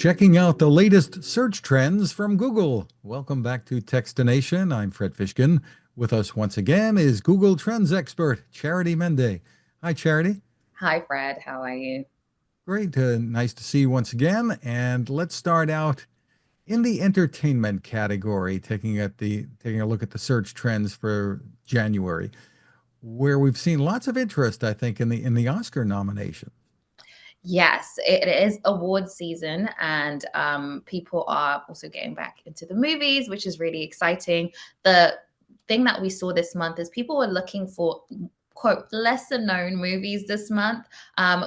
Checking out the latest search trends from Google. Welcome back to Techstination. I'm Fred Fishkin. With us once again is Google Trends expert Charity Mhende. Hi, Charity. Hi, Fred. How are you? Great. Nice to see you once again. And let's start out in the entertainment category, taking a look at the search trends for January, where we've seen lots of interest, I think, in the Oscar nomination. Yes, it is award season, and people are also getting back into the movies, which is really exciting. The thing that we saw this month is people were looking for quote lesser known movies this month.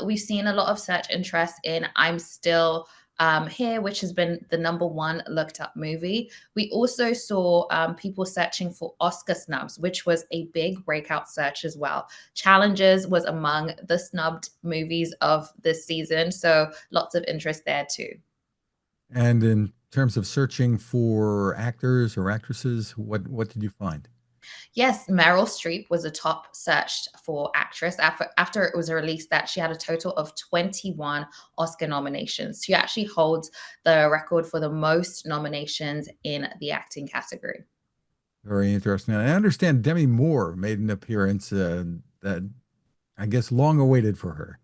We've seen a lot of search interest in I'm Still Here, which has been the number one looked up movie. We also saw people searching for Oscar snubs, which was a big breakout search as well. Challenges was among the snubbed movies of this season, so lots of interest there too. And in terms of searching for actors or actresses, what did you find? Yes, Meryl Streep was a top searched for actress after it was released that she had a total of 21 Oscar nominations. She actually holds the record for the most nominations in the acting category. Very interesting. I understand Demi Moore made an appearance that I guess long awaited for her.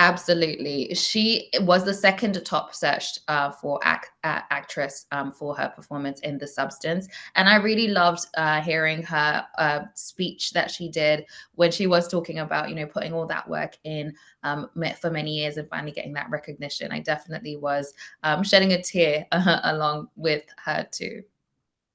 Absolutely. She was the second top searched for actress for her performance in The Substance. And I really loved hearing her speech that she did when she was talking about, putting all that work in for many years and finally getting that recognition. I definitely was shedding a tear along with her too.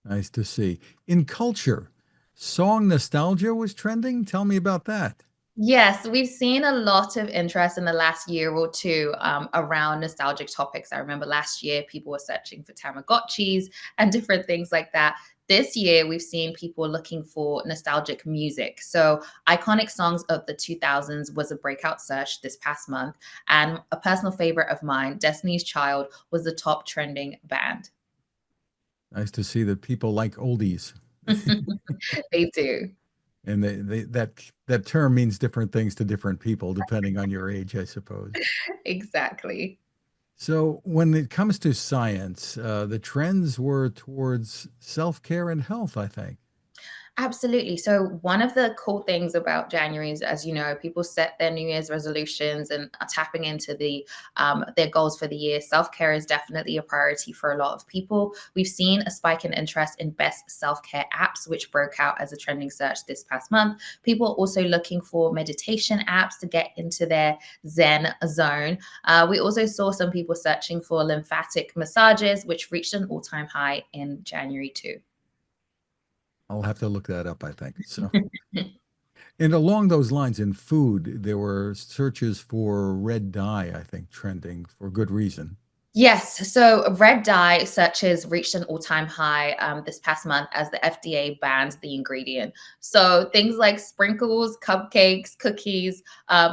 Nice to see. In culture, song nostalgia was trending. Tell me about that. Yes, we've seen a lot of interest in the last year or two around nostalgic topics. I remember last year people were searching for Tamagotchis and different things like that. This year, we've seen people looking for nostalgic music. So, iconic songs of the 2000s was a breakout search this past month. And a personal favorite of mine, Destiny's Child, was the top trending band. Nice to see that people like oldies. They do. And that term means different things to different people depending on your age, I suppose. Exactly. So when it comes to science, the trends were towards self-care and health, I think. Absolutely. So one of the cool things about January is, as you know, people set their New Year's resolutions and are tapping into their goals for the year. Self care is definitely a priority for a lot of people. We've seen a spike in interest in best self care apps, which broke out as a trending search this past month. People are also looking for meditation apps to get into their Zen zone. We also saw some people searching for lymphatic massages, which reached an all-time high in January too. I'll have to look that up, I think. So, and along those lines, in food, there were searches for red dye, I think, trending for good reason. Yes. So red dye searches reached an all-time high this past month as the FDA banned the ingredient. So things like sprinkles, cupcakes, cookies,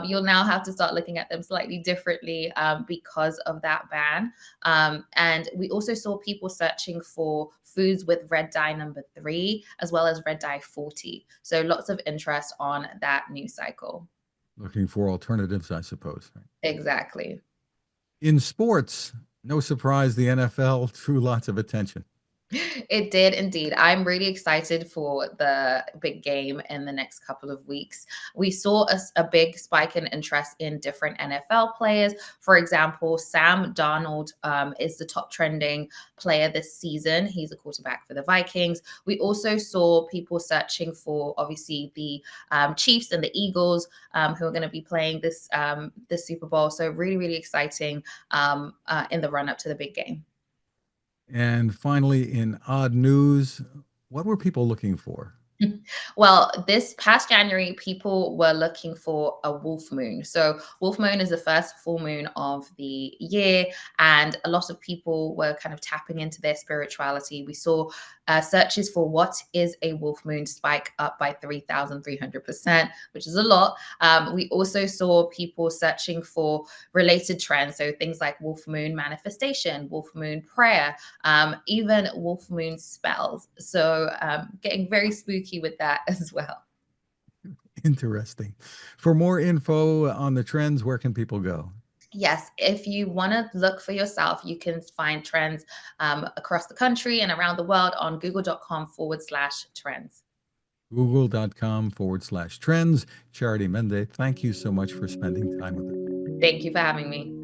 you'll now have to start looking at them slightly differently because of that ban. And we also saw people searching for foods with red dye number 3, as well as red dye 40. So lots of interest on that news cycle. Looking for alternatives, I suppose. Exactly. In sports, no surprise, the NFL drew lots of attention. It did indeed. I'm really excited for the big game in the next couple of weeks. We saw a big spike in interest in different NFL players. For example, Sam Darnold is the top trending player this season. He's a quarterback for the Vikings. We also saw people searching for obviously the Chiefs and the Eagles who are going to be playing this Super Bowl. So really, really exciting in the run up to the big game. And finally, in odd news, what were people looking for? Well, this past January, people were looking for a wolf moon. So, wolf moon is the first full moon of the year, and a lot of people were kind of tapping into their spirituality. We saw searches for what is a wolf moon spike up by 3,300%, which is a lot. We also saw people searching for related trends. So, things like wolf moon manifestation, wolf moon prayer, even wolf moon spells. So, getting very spooky with that as well. Interesting. For more info on the trends, where can people go? Yes, if you want to look for yourself, you can find trends across the country and around the world on google.com/trends. Google.com/trends. Charity Mhende, thank you so much for spending time with us. Thank you for having me.